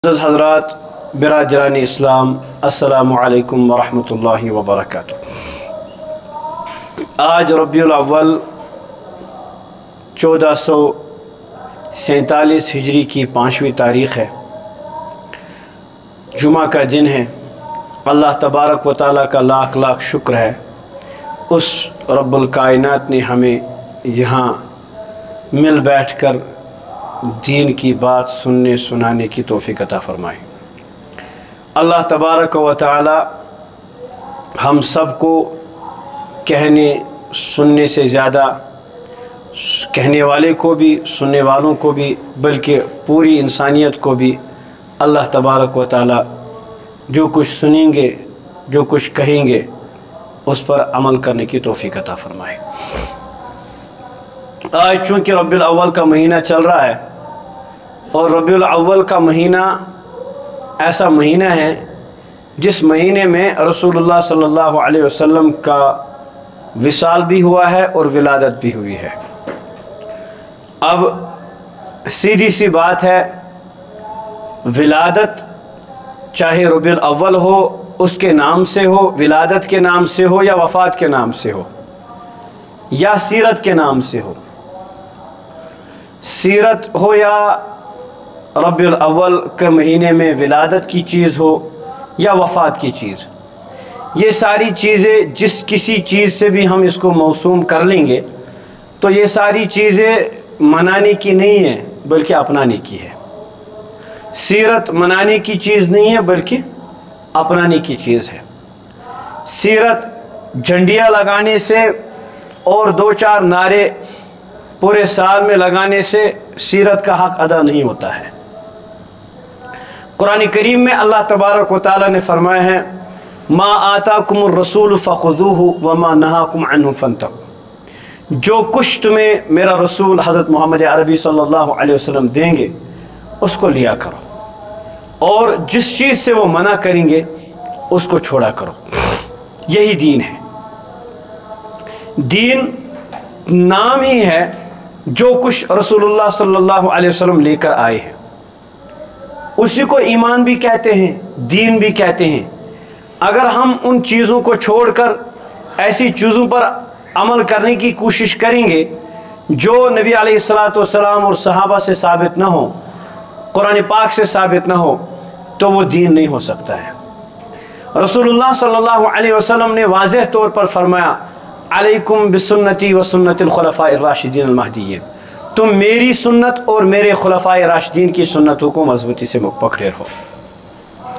حضرات برادران اسلام السلام علیکم ورحمۃ اللہ وبرکاتہ۔ آج ربیع الاول 1447 ہجری کی 5ویں تاریخ ہے، جمعہ کا دن ہے۔ اللہ تبارک و تعالیٰ کا لاکھ لاکھ شکر ہے، اس رب الکائنات نے ہمیں یہاں مل بیٹھ کر دین کی بات سننے سنانے کی توفیق عطا فرمائے۔ اللہ تبارک و تعالی ہم سب کو کہنے سننے سے زیادہ کہنے والے کو بھی سننے والوں کو بھی بلکہ پوری انسانیت کو بھی اللہ تبارک و تعالی جو کچھ سنیں گے جو کچھ کہیں گے اس پر عمل کرنے کی توفیق عطا فرمائے۔ آج چونکہ ربیع الاول کا مہینہ چل رہا ہے اور ربیع الاول کا مہینہ ایسا مہینہ ہے جس مہینے میں رسول اللہ صلی اللہ علیہ وسلم کا وصال بھی ہوا ہے اور ولادت بھی ہوئی ہے۔ اب سیدھی سی بات ہے، ولادت چاہے ربیع الاول ہو اس کے نام سے ہو، ولادت کے نام سے ہو یا وفات کے نام سے ہو یا سیرت کے نام سے ہو، سیرت ہو یا ربیع الاول کے مہینے میں ولادت کی چیز ہو یا وفات کی چیز، یہ ساری چیزیں جس کسی چیز سے بھی ہم اس کو موسوم کر لیں گے تو یہ ساری چیزیں منانے کی نہیں ہیں بلکہ اپنانے کی ہے۔ سیرت منانے کی چیز نہیں ہے بلکہ اپنانے کی چیز ہے۔ سیرت جھنڈیاں لگانے سے اور دو چار نعرے پورے سال میں لگانے سے سیرت کا حق ادا نہیں ہوتا ہے۔ قرآن کریم میں اللہ تبارک و تعالی نے فرمایا ہے، ما آتاکم الرسول فخذوہ وما نہاکم عنہ فانتہوا، جو کچھ تمہیں میرا رسول حضرت محمد عربی صلی اللہ علیہ وسلم دیں گے اس کو لیا کرو، اور جس چیز سے وہ منع کریں گے اس کو چھوڑا کرو۔ یہی دین ہے۔ دین نام ہی ہے جو کچھ رسول اللہ صلی اللہ علیہ وسلم لے کر آئے ہیں، اسی کو ایمان بھی کہتے ہیں، دین بھی کہتے ہیں۔ اگر ہم ان چیزوں کو چھوڑ کر ایسی چیزوں پر عمل کرنے کی کوشش کریں گے جو نبی علیہ السلام اور صحابہ سے ثابت نہ ہو، قرآن پاک سے ثابت نہ ہو، تو وہ دین نہیں ہو سکتا ہے۔ رسول اللہ صلی اللہ علیہ وسلم نے واضح طور پر فرمایا، علیکم بسنتی و سنت الخلفاء الراشدین المہدیین، تم میری سنت اور میرے خلفاء راشدین کی سنتوں کو مضبوطی سے پکڑے رہو۔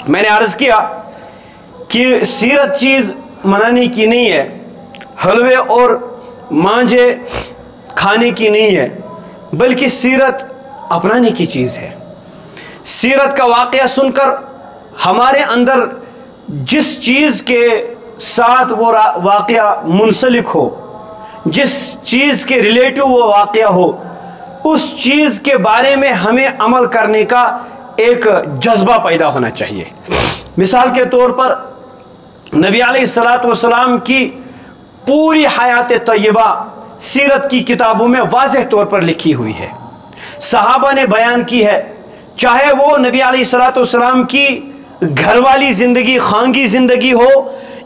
میں نے عرض کیا کہ سیرت چیز منانے کی نہیں ہے، حلوے اور مانجے کھانے کی نہیں ہے، بلکہ سیرت اپنانے کی چیز ہے۔ سیرت کا واقعہ سن کر ہمارے اندر جس چیز کے ساتھ وہ واقعہ منسلک ہو، جس چیز کے ریلیٹو وہ واقعہ ہو، اس چیز کے بارے میں ہمیں عمل کرنے کا ایک جذبہ پیدا ہونا چاہیے۔ مثال کے طور پر نبی علیہ السلام کی پوری حیات طیبہ سیرت کی کتابوں میں واضح طور پر لکھی ہوئی ہے، صحابہ نے بیان کی ہے، چاہے وہ نبی علیہ السلام کی گھر والی زندگی، خانگی زندگی ہو،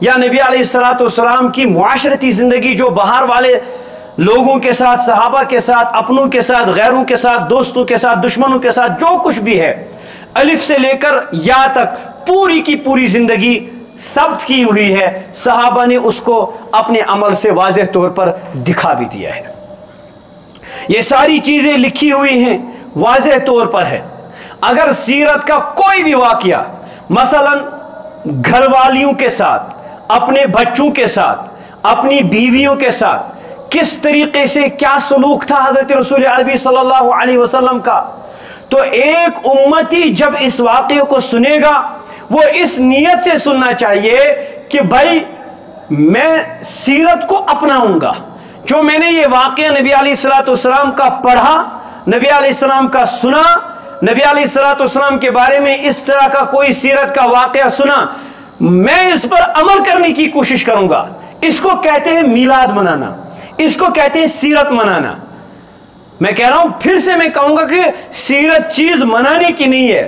یا نبی علیہ السلام کی معاشرتی زندگی جو باہر والے لوگوں کے ساتھ، صحابہ کے ساتھ، اپنوں کے ساتھ، غیروں کے ساتھ، دوستوں کے ساتھ، دشمنوں کے ساتھ، جو کچھ بھی ہے، الف سے لے کر یا تک پوری کی پوری زندگی ثبت کی ہوئی ہے۔ صحابہ نے اس کو اپنے عمل سے واضح طور پر دکھا بھی دیا ہے۔ یہ ساری چیزیں لکھی ہوئی ہیں، واضح طور پر ہے۔ اگر سیرت کا کوئی بھی واقعہ، مثلا گھر والیوں کے ساتھ، اپنے بچوں کے ساتھ، اپنی بیویوں کے ساتھ کس طریقے سے کیا سلوک تھا حضرت رسول عربی صلی اللہ علیہ وسلم کا، تو ایک امتی جب اس واقعے کو سنے گا وہ اس نیت سے سننا چاہیے کہ بھائی میں سیرت کو اپناؤں گا۔ جو میں نے یہ واقعہ نبی علیہ السلام کا پڑھا، نبی علیہ السلام کا سنا، نبی علیہ السلام کے بارے میں اس طرح کا کوئی سیرت کا واقعہ سنا، میں اس پر عمل کرنے کی کوشش کروں گا۔ اس کو کہتے ہیں میلاد منانا، اس کو کہتے ہیں سیرت منانا۔ میں کہہ رہا ہوں، پھر سے میں کہوں گا کہ سیرت چیز منانے کی نہیں ہے،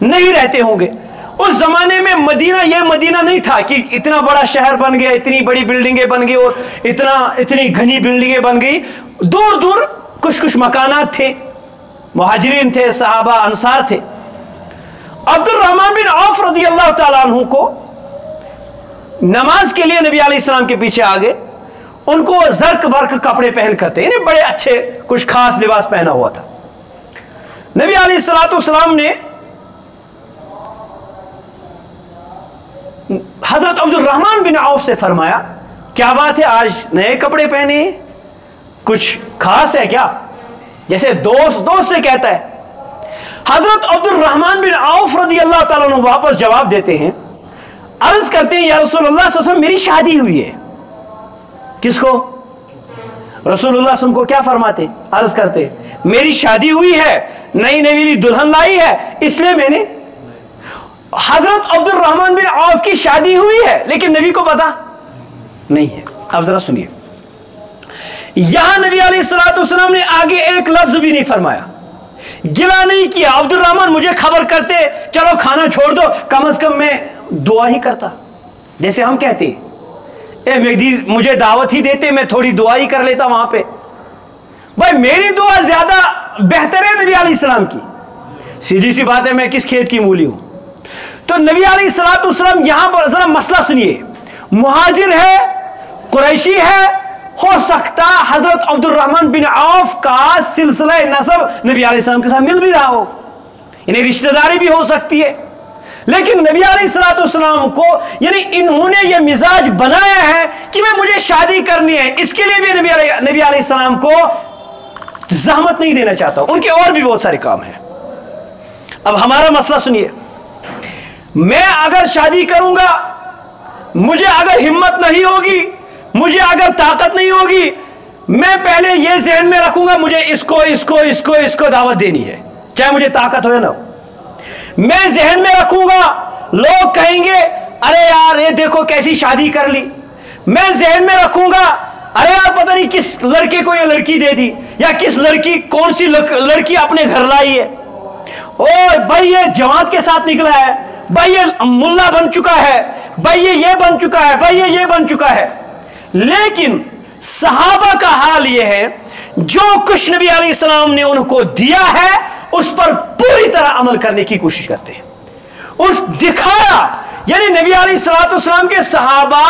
نہیں رہتے ہوں گے. اس زمانے میں مدینہ یہ مدینہ نہیں تھا کہ اتنا بڑا شہر بن گیا, اتنی بڑی بلڈنگیں بن گئی اور اتنی گھنی بلڈنگیں بن گئی. دور دور کچھ مکانات تھے, مہاجرین تھے, صحابہ انصار تھے. عبد الرحمن بن عوف رضی اللہ تعالیٰ عنہ کو نماز کے لیے نبی علیہ السلام کے پیچھے آگے, ان کو زرق برق کپڑے پہن کرتے, یعنی بڑے اچھے کچھ خاص لباس پہنا ہوا تھا. نبی علیہ السلام نے حضرت عبد الرحمن بن عوف سے فرمایا, کیا بات ہے آج نئے کپڑے پہنے, کچھ خاص ہے کیا؟ جیسے دوست سے کہتا ہے. حضرت عبد الرحمن بن عوف رضی اللہ تعالیٰ عنہ واپس جواب دیتے ہیں, عرض کرتے ہیں یا رسول اللہ صلی اللہ علیہ وسلم میری شادی ہوئی ہے. کس کو؟ رسول اللہ صلی اللہ علیہ وسلم کو کیا فرماتے؟ عرض کرتے میری شادی ہوئی ہے, نئی نویلی دلہن لائی ہے, اس لیے میں نے. حضرت عبد الرحمن بن عوف کی شادی ہوئی ہے لیکن نبی کو پتا نہیں ہے. اب ذرا سنیے, یہاں نبی علیہ السلام نے آگے ایک لفظ بھی نہیں فرمایا, گلا نہیں کیا. عبد الرحمن مجھے خبر کرتے چلو کھانا چھوڑ دو, کم از کم میں دعا ہی کرتا. جیسے ہم کہتے اے مہدی مجھے دعوت ہی دیتے, میں تھوڑی دعا ہی کر لیتا وہاں پہ. بھائی میری دعا زیادہ بہتر ہے نبی علیہ السلام کی. سیدھی سی بات ہے, میں کس کھیت کی مولی ہوں. تو نبی علیہ السلام یہاں پر ذرا مسئلہ سنیے, مہاجر ہے, قریشی ہے, ہو سکتا حضرت عبد الرحمن بن عوف کا سلسلہ نسب نبی علیہ السلام کے ساتھ مل بھی رہا ہو, یعنی رشتہ داری بھی ہو سکتی ہے. لیکن نبی علیہ السلام کو یعنی انہوں نے یہ مزاج بنایا ہے کہ میں مجھے شادی کرنی ہے, اس کے لیے بھی نبی علیہ السلام کو زحمت نہیں دینا چاہتا. ان کے اور بھی بہت سارے کام ہیں. اب ہمارا مسئلہ سنیے, میں اگر شادی کروں گا, مجھے اگر ہمت نہیں ہوگی, مجھے اگر طاقت نہیں ہوگی, میں پہلے یہ ذہن میں رکھوں گا مجھے اس کو دعوت دینی ہے, چاہے مجھے طاقت ہو یا نہ ہو. میں ذہن میں رکھوں گا لوگ کہیں گے ارے یار یہ دیکھو کیسی شادی کر لی. میں ذہن میں رکھوں گا ارے یار پتہ نہیں کس لڑکے کو یہ لڑکی دے دی, یا کس لڑکی کون سی لڑکی اپنے گھر لائی ہے, اور بھائی یہ جماعت کے ساتھ نکلا ہے, بھائی یہ ملا بن چکا ہے, بھائی یہ بن چکا ہے, بھائی یہ بن چکا ہے. لیکن صحابہ کا حال یہ ہے جو کچھ نبی علیہ السلام نے ان کو دیا ہے اس پر پوری طرح عمل کرنے کی کوشش کرتے ہیں. اور دکھایا, یعنی نبی علیہ السلام کے صحابہ,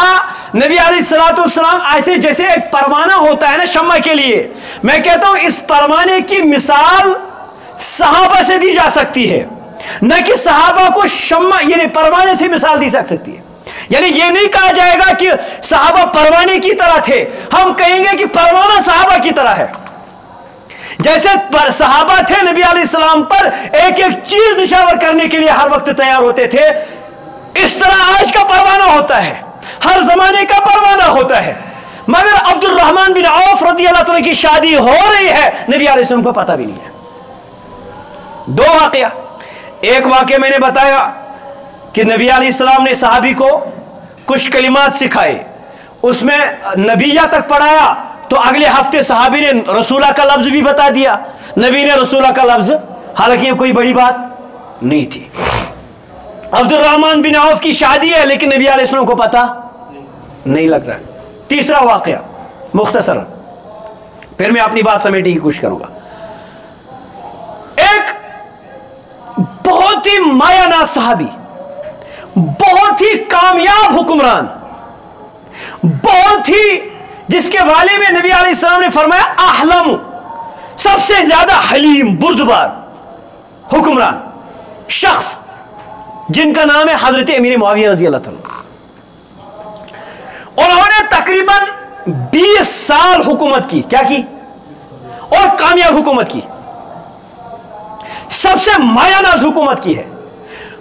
نبی علیہ السلام ایسے جیسے ایک پروانہ ہوتا ہے نا شمع کے لیے, میں کہتا ہوں اس پروانے کی مثال صحابہ سے دی جا سکتی ہے, نہ کہ صحابہ کو شمع یعنی پروانے سے مثال دی سکتی ہے. یعنی یہ نہیں کہا جائے گا کہ صحابہ پروانے کی طرح تھے, ہم کہیں گے کہ پروانہ صحابہ کی طرح ہے. جیسے صحابہ تھے نبی علیہ السلام پر ایک ایک چیز نشاور کرنے کے لیے ہر وقت تیار ہوتے تھے, اس طرح آج کا پروانہ ہوتا ہے, ہر زمانے کا پروانہ ہوتا ہے. مگر عبد الرحمن بن عوف رضی اللہ عنہ کی شادی ہو رہی ہے, نبی علیہ السلام کو پتہ بھی نہیں ہے. دو واقعہ, ایک واقعہ میں نے بتایا کہ نبی علیہ السلام نے صحابی کو کچھ کلمات سکھائے, اس میں نبیہ تک پڑھایا, تو اگلے ہفتے صحابی نے رسولہ کا لفظ بھی بتا دیا. نبی نے رسولہ کا لفظ, حالانکہ یہ کوئی بڑی بات نہیں تھی. عبد الرحمن بن عوف کی شادی ہے لیکن نبی علیہ السلام کو پتہ نہیں لگ رہا ہے. تیسرا واقعہ مختصر, پھر میں اپنی بات سمیٹنے کی کوشش کروں گا. ایک بہت ہی مایہ ناز صحابی, بہت ہی کامیاب حکمران, بہت ہی جس کے بارے میں نبی علیہ السلام نے فرمایا احلم, سب سے زیادہ حلیم بردبار حکمران شخص, جن کا نام ہے حضرت امیر معاویہ رضی اللہ عنہ. انہوں نے تقریباً 20 سال حکومت کی, کیا کی, اور کامیاب حکومت کی, سب سے مایہ ناز حکومت کی ہے.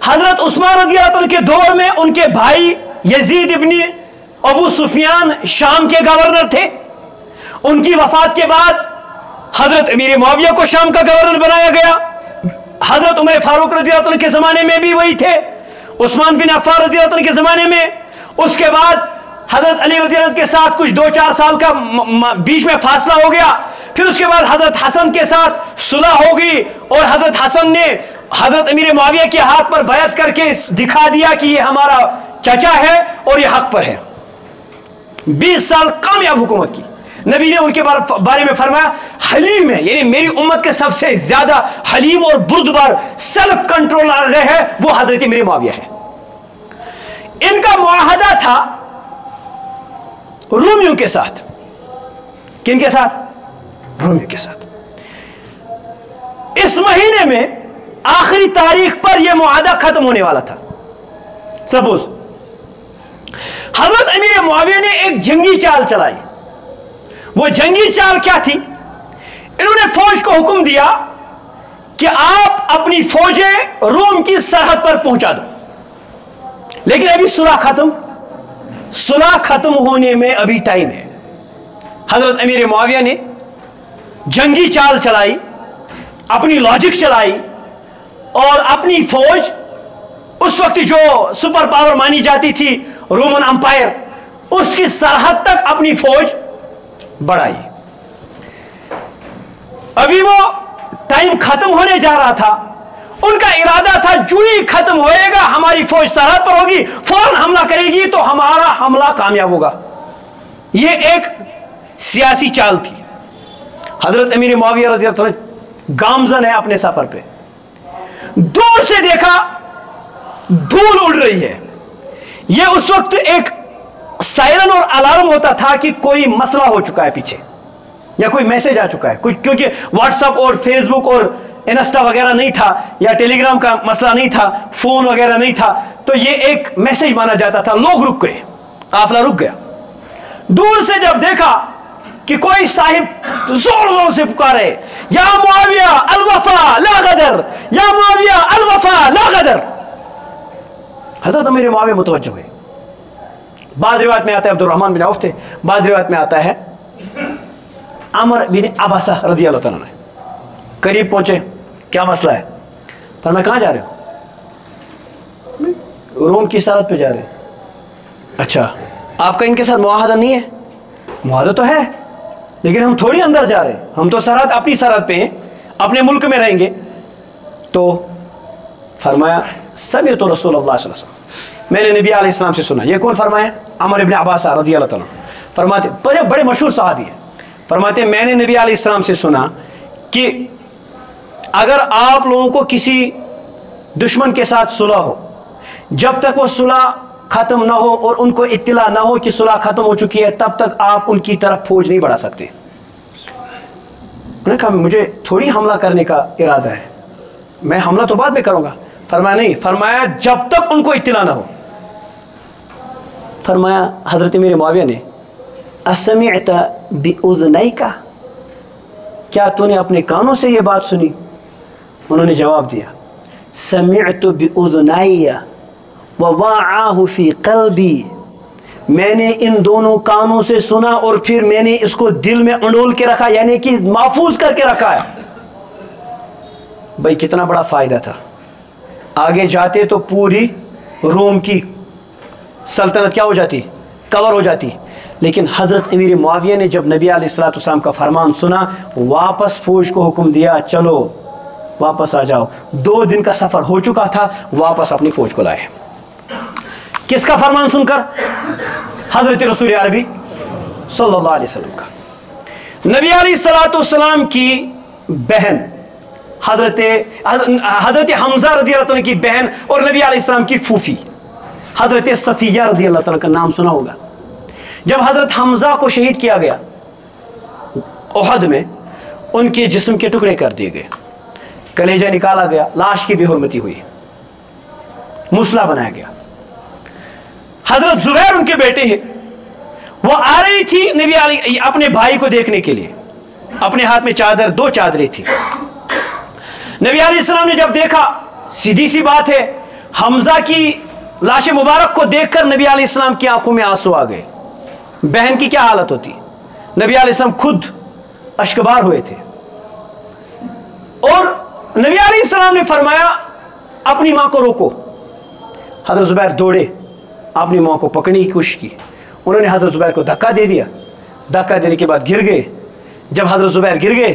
حضرت عثمان رضی اللہ عنہ کے دور میں ان کے بھائی یزید ابن ابو سفیان شام کے گورنر تھے. ان کی وفات کے بعد حضرت امیر معاویہ کو شام کا گورنر بنایا گیا. حضرت عمر فاروق رضی اللہ عنہ کے زمانے میں بھی وہی تھے, عثمان بن عفان رضی اللہ عنہ کے زمانے میں. اس کے بعد حضرت علی رضی اللہ عنہ کے ساتھ کچھ 2-4 سال کا بیچ میں فاصلہ ہو گیا. پھر اس کے بعد حضرت حسن کے ساتھ صلح ہو گئی, اور حضرت حسن نے حضرت امیر معاویہ کے ہاتھ پر بیعت کر کے دکھا دیا کہ یہ ہمارا چچا ہے اور یہ حق پر ہے. 20 سال کامیاب حکومت کی. نبی نے ان کے بارے میں فرمایا حلیم ہے، یعنی میری امت کے سب سے زیادہ حلیم اور بردبار سیلف کنٹرول رہے ہیں وہ حضرت امیر معاویہ ہے. ان کا معاہدہ تھا رومیوں کے ساتھ. کن کے ساتھ؟ رومیوں کے ساتھ. اس مہینے میں آخری تاریخ پر یہ معاہدہ ختم ہونے والا تھا. سپوز حضرت امیر معاویہ نے ایک جنگی چال چلائی. وہ جنگی چال کیا تھی؟ انہوں نے فوج کو حکم دیا کہ آپ اپنی فوجیں روم کی سرحد پر پہنچا دو. لیکن ابھی صلح ختم ہونے میں ابھی ٹائم ہے. حضرت امیر معاویہ نے جنگی چال چلائی، اپنی لاجک چلائی، اور اپنی فوج اس وقت جو سپر پاور مانی جاتی تھی رومن امپائر، اس کی سرحد تک اپنی فوج بڑھائی. ابھی وہ ٹائم ختم ہونے جا رہا تھا. ان کا ارادہ تھا جو ہی ختم ہوئے گا ہماری فوج سرحد پر ہوگی، فوراً حملہ کرے گی تو ہمارا حملہ کامیاب ہوگا. یہ ایک سیاسی چال تھی. حضرت امیر معاویہ رضی اللہ عنہ گامزن ہے اپنے سفر پہ. دور سے دیکھا دھول اڑ رہی ہے. یہ اس وقت ایک سائرن اور الارم ہوتا تھا کہ کوئی مسئلہ ہو چکا ہے پیچھے، یا کوئی میسج آ چکا ہے. کیونکہ واٹس ایپ اور فیس بک اور انسٹا وغیرہ نہیں تھا، یا ٹیلی گرام کا مسئلہ نہیں تھا، فون وغیرہ نہیں تھا، تو یہ ایک میسج مانا جاتا تھا. لوگ رک گئے، قافلہ رک گیا. دور سے جب دیکھا کہ کوئی صاحب زور زور سے پکارے یا معاویہ الوفا لا غدر، یا معاویہ الوفا لا غدر. حضرت امیر معاویہ متوجہ ہوئے. بعض روایت میں آتا ہے عبد الرحمن بن عوف تھے، بعض روایت میں آتا ہے عمر بن عباسہ رضی اللہ تعالیٰ عنہ. قریب پہنچے، کیا مسئلہ ہے؟ فرمایا کہاں جا رہے ہو؟ روم کی سرحد پہ جا رہے ہیں. اچھا، آپ کا ان کے ساتھ معاہدہ نہیں ہے؟ معاہدہ تو ہے، لیکن ہم تھوڑی اندر جا رہے ہیں، ہم تو سرحد اپنی سرحد پہ ہیں، اپنے ملک میں رہیں گے. تو فرمایا سمعت رسول اللہ صلی اللہ علیہ وسلم، میں نے نبی علیہ السلام سے سنا. یہ کون فرمایا؟ عمر ابن عباسہ رضی اللہ تعالیٰ. فرماتے بڑے مشہور صحابی ہیں. فرماتے میں نے نبی علیہ السلام سے سنا کہ اگر آپ لوگوں کو کسی دشمن کے ساتھ صلح ہو، جب تک وہ صلح ختم نہ ہو اور ان کو اطلاع نہ ہو کہ صلح ختم ہو چکی ہے، تب تک آپ ان کی طرف فوج نہیں بڑھا سکتے. انہوں نے کہا مجھے تھوڑی حملہ کرنے کا ارادہ ہے، میں حملہ تو بعد میں کروں گا. فرمایا نہیں، فرمایا جب تک ان کو اطلاع نہ ہو. فرمایا حضرت امیر معاویہ نے اسمعت باذنیک، کیا تو نے اپنے کانوں سے یہ بات سنی؟ انہوں نے جواب دیا سمعت باذنی ووعاہ فی قلبی، میں نے ان دونوں کانوں سے سنا اور پھر میں نے اس کو دل میں انڈول کے رکھا، یعنی کہ محفوظ کر کے رکھا ہے. بھائی کتنا بڑا فائدہ تھا. آگے جاتے تو پوری روم کی سلطنت کیا ہو جاتی؟ کور ہو جاتی. لیکن حضرت امیر معاویہ نے جب نبی علیہ الصلوۃ والسلام کا فرمان سنا، واپس فوج کو حکم دیا چلو واپس آ جاؤ. 2 دن کا سفر ہو چکا تھا، واپس اپنی فوج کو لائے. کس کا فرمان سن کر؟ حضرت رسول عربی صلی اللہ علیہ وسلم کا. نبی علیہ الصلوۃ والسلام کی بہن حضرت حمزہ رضی اللہ عنہ کی بہن اور نبی علیہ السلام کی پھوپھی حضرت صفیہ رضی اللہ تعالیٰ کا نام سنا ہوگا. جب حضرت حمزہ کو شہید کیا گیا احد میں، ان کے جسم کے ٹکڑے کر دیے گئے، کلیجہ نکالا گیا، لاش کی بے حرمتی ہوئی، مسلح بنایا گیا. حضرت زبیر ان کے بیٹے ہیں، وہ آ رہی تھی نبی علی اپنے بھائی کو دیکھنے کے لیے، اپنے ہاتھ میں چادر، 2 چادریں تھی. نبی علیہ السلام نے جب دیکھا، سیدھی سی بات ہے، حمزہ کی لاش مبارک کو دیکھ کر نبی علیہ السلام کی آنکھوں میں آنسو آ گئے. بہن کی کیا حالت ہوتی؟ نبی علیہ السلام خود اشکبار ہوئے تھے. اور نبی علیہ السلام نے فرمایا اپنی ماں کو روکو. حضرت زبیر دوڑے، اپنی ماں کو پکڑنے کی کوشش کی. انہوں نے حضرت زبیر کو دھکا دے دیا. دھکا دینے کے بعد گر گئے. جب حضرت زبیر گر گئے